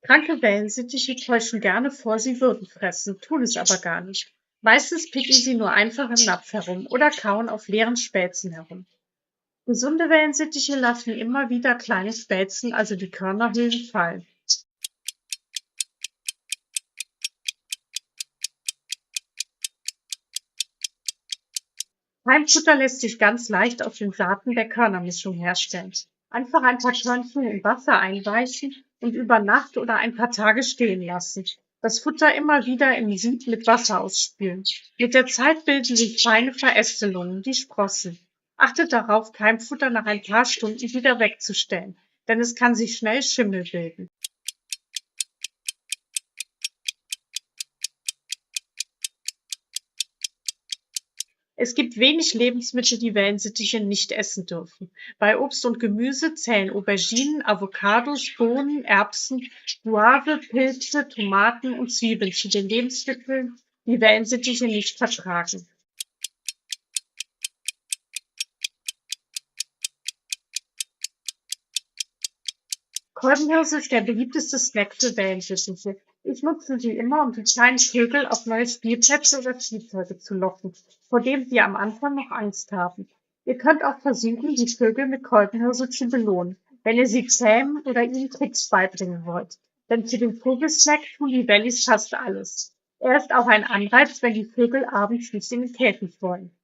Kranke Wellensittiche täuschen gerne vor, sie würden fressen, tun es aber gar nicht. Meistens picken sie nur einfach im Napf herum oder kauen auf leeren Spelzen herum. Gesunde Wellensittiche lassen immer wieder kleine Spelzen, also die Körnerhüllen, fallen. Heimfutter lässt sich ganz leicht aus den Saaten der Körnermischung herstellen. Einfach ein paar Körnchen in Wasser einweichen und über Nacht oder ein paar Tage stehen lassen. Das Futter immer wieder im Sieb mit Wasser ausspülen. Mit der Zeit bilden sich feine Verästelungen, die Sprossen. Achtet darauf, Keimfutter nach ein paar Stunden wieder wegzustellen, denn es kann sich schnell Schimmel bilden. Es gibt wenig Lebensmittel, die Wellensittiche nicht essen dürfen. Bei Obst und Gemüse zählen Auberginen, Avocados, Bohnen, Erbsen, Guave, Pilze, Tomaten und Zwiebeln zu den Lebensmitteln, die Wellensittiche nicht vertragen. Kolbenhirse ist der beliebteste Snack für Wellensittiche. Ich nutze sie immer, um die kleinen Vögel auf neue Spielplätze oder Spielzeuge zu locken, vor dem sie am Anfang noch Angst haben. Ihr könnt auch versuchen, die Vögel mit Kolbenhirse zu belohnen, wenn ihr sie zähmen oder ihnen Tricks beibringen wollt. Denn für den Vogelsnack tun die Wellis fast alles. Er ist auch ein Anreiz, wenn die Vögel abends nicht in den Käfig wollen.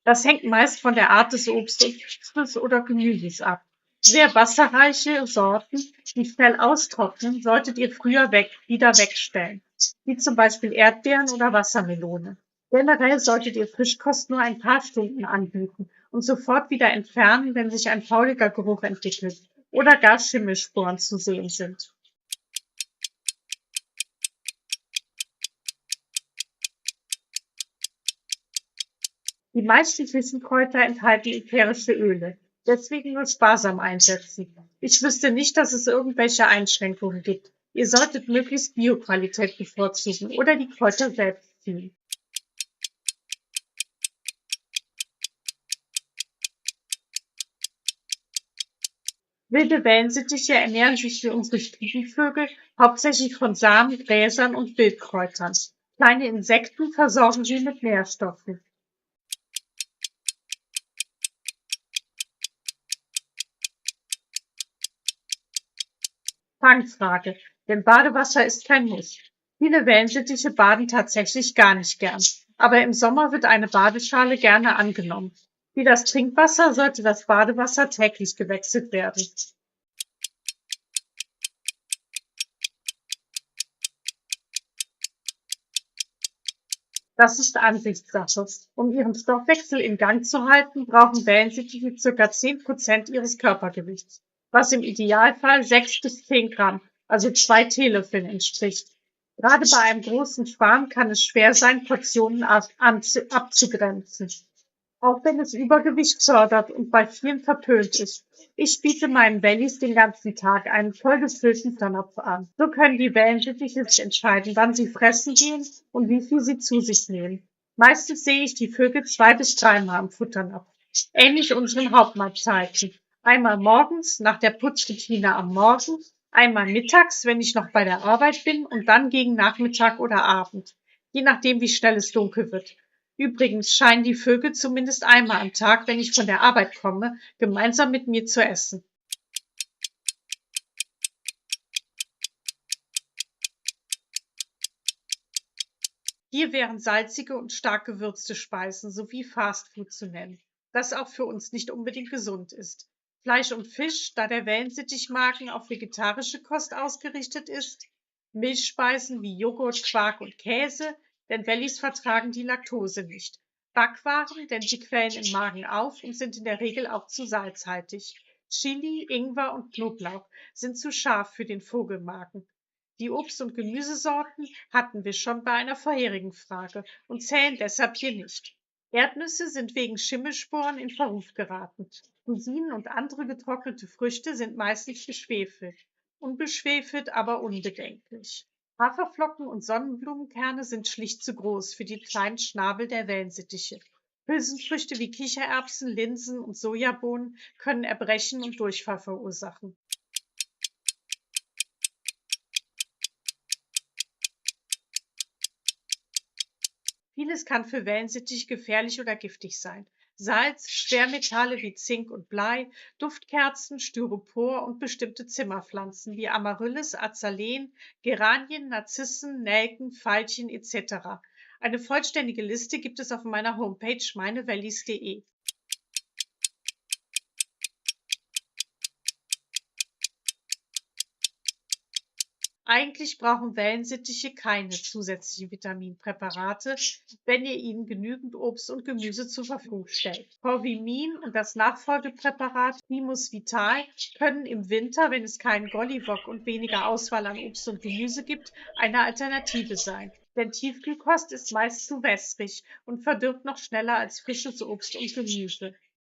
Das hängt meist von der Art des Obstes oder Gemüses ab. Sehr wasserreiche Sorten, die schnell austrocknen, solltet ihr früher wieder wegstellen, wie zum Beispiel Erdbeeren oder Wassermelone. Generell solltet ihr Frischkost nur ein paar Stunden anbieten und sofort wieder entfernen, wenn sich ein fauliger Geruch entwickelt oder gar Schimmelsporen zu sehen sind. Die meisten Küchenkräuter enthalten ätherische Öle, deswegen nur sparsam einsetzen. Ich wüsste nicht, dass es irgendwelche Einschränkungen gibt. Ihr solltet möglichst Bioqualität bevorzugen oder die Kräuter selbst ziehen. Wilde Wellensittiche ernähren sich wie unsere Stubenvögel hauptsächlich von Samen, Gräsern und Wildkräutern. Kleine Insekten versorgen sie mit Nährstoffen. Fangfrage, denn Badewasser ist kein Muss. Viele Wellensittiche baden tatsächlich gar nicht gern, aber im Sommer wird eine Badeschale gerne angenommen. Wie das Trinkwasser sollte das Badewasser täglich gewechselt werden. Das ist Ansichtssache. Um ihren Stoffwechsel in Gang zu halten, brauchen Wellensittiche ca. 10% ihres Körpergewichts, was im Idealfall 6 bis 10 Gramm, also 2 Teelöffeln entspricht. Gerade bei einem großen Schwarm kann es schwer sein, Portionen abzugrenzen, auch wenn es Übergewicht fördert und bei vielen verpönt ist. Ich biete meinen Wellies den ganzen Tag einen vollgefüllten Topf an. So können die Wellensittiche sich entscheiden, wann sie fressen gehen und wie viel sie zu sich nehmen. Meistens sehe ich die Vögel 2 bis 3 Mal am Futternapf, ähnlich unseren Hauptmahlzeiten. Einmal morgens nach der Putzroutine am Morgen, einmal mittags, wenn ich noch bei der Arbeit bin und dann gegen Nachmittag oder Abend, je nachdem wie schnell es dunkel wird. Übrigens scheinen die Vögel zumindest einmal am Tag, wenn ich von der Arbeit komme, gemeinsam mit mir zu essen. Hier wären salzige und stark gewürzte Speisen sowie Fastfood zu nennen, das auch für uns nicht unbedingt gesund ist. Fleisch und Fisch, da der Wellensittichmagen auf vegetarische Kost ausgerichtet ist. Milchspeisen wie Joghurt, Quark und Käse, denn Wellis vertragen die Laktose nicht. Backwaren, denn sie quellen im Magen auf und sind in der Regel auch zu salzhaltig. Chili, Ingwer und Knoblauch sind zu scharf für den Vogelmagen. Die Obst- und Gemüsesorten hatten wir schon bei einer vorherigen Frage und zählen deshalb hier nicht. Erdnüsse sind wegen Schimmelsporen in Verruf geraten. Rosinen und andere getrocknete Früchte sind meistens geschwefelt. Unbeschwefelt, aber unbedenklich. Haferflocken und Sonnenblumenkerne sind schlicht zu groß für die kleinen Schnabel der Wellensittiche. Hülsenfrüchte wie Kichererbsen, Linsen und Sojabohnen können Erbrechen und Durchfall verursachen. Vieles kann für Wellensittich gefährlich oder giftig sein. Salz, Schwermetalle wie Zink und Blei, Duftkerzen, Styropor und bestimmte Zimmerpflanzen wie Amaryllis, Azaleen, Geranien, Narzissen, Nelken, Veilchen etc. Eine vollständige Liste gibt es auf meiner Homepage meinewellis.de. Eigentlich brauchen Wellensittiche keine zusätzlichen Vitaminpräparate, wenn ihr ihnen genügend Obst und Gemüse zur Verfügung stellt. Corvimin und das Nachfolgepräparat Primus Vital können im Winter, wenn es keinen Golliwog und weniger Auswahl an Obst und Gemüse gibt, eine Alternative sein. Denn Tiefkühlkost ist meist zu wässrig und verdirbt noch schneller als frisches Obst und Gemüse.